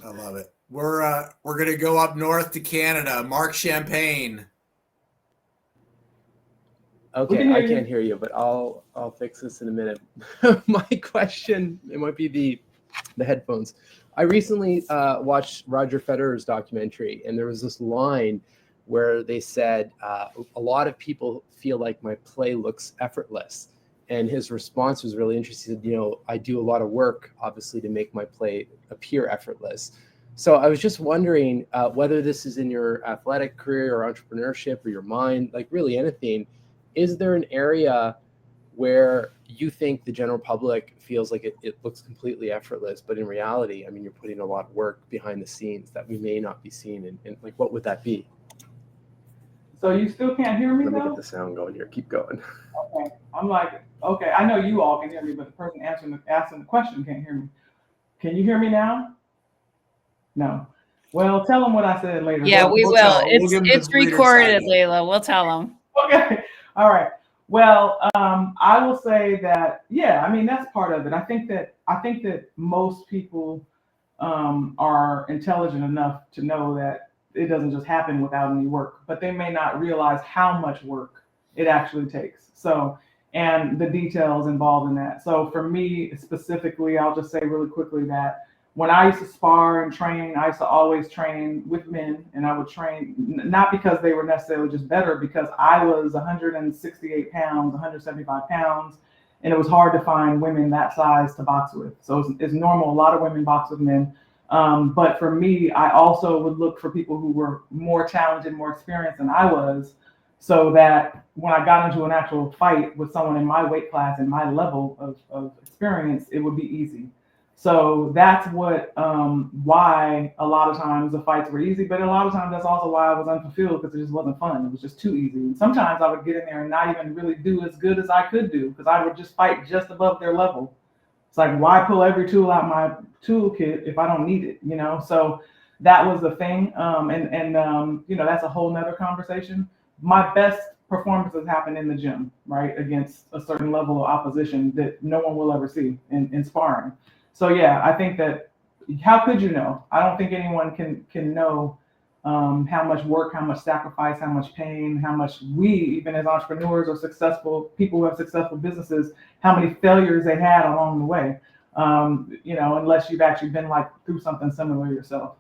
I love it. We're gonna go up north to Canada. Marc Champagne. Okay, I can't hear you, but I'll fix this in a minute. My question, it might be the headphones. I recently watched Roger Federer's documentary, and there was this line where they said a lot of people feel like my play looks effortless, and his response was really interesting. He said, I do a lot of work, obviously, to make my play appear effortless. So I was just wondering whether this is in your athletic career or entrepreneurship or your mind, like really anything. Is there an area where you think the general public feels like it looks completely effortless, but in reality, I mean, you're putting a lot of work behind the scenes that we may not be seeing, and like, what would that be? So you still can't hear me, Let me though? get the sound going here. Keep going. Okay. I'm like, okay, I know you all can hear me, but the person asking the question can't hear me. Can you hear me now? No. Well, tell them what I said later. Yeah, we will. It's recorded, Laila. We'll tell them. Okay. All right. Well, I will say that, yeah, I mean, that's part of it. I think that most people are intelligent enough to know that it doesn't just happen without any work, but they may not realize how much work it actually takes. So, and the details involved in that. So for me specifically, I'll just say really quickly that when I used to spar and train, I used to always train with men, and I would train not because they were necessarily just better, because I was 168 pounds, 175 pounds, and it was hard to find women that size to box with. So it's normal. A lot of women box with men. But for me, I also would look for people who were more talented, more experienced than I was, so that when I got into an actual fight with someone in my weight class and my level of experience, it would be easy. So that's why a lot of times the fights were easy, but a lot of times that's also why I was unfulfilled, because it just wasn't fun. It was just too easy. And sometimes I would get in there and not even really do as good as I could do, because I would just fight just above their level. It's like, why pull every tool out my toolkit if I don't need it, So that was the thing. That's a whole nother conversation. My best performances happen in the gym, right? Against a certain level of opposition that no one will ever see in sparring. So yeah, I think that, how could you know? I don't think anyone can know how much work, how much sacrifice, how much pain, how much we, even as entrepreneurs or successful people who have successful businesses, how many failures they had along the way. Unless you've actually been through something similar yourself.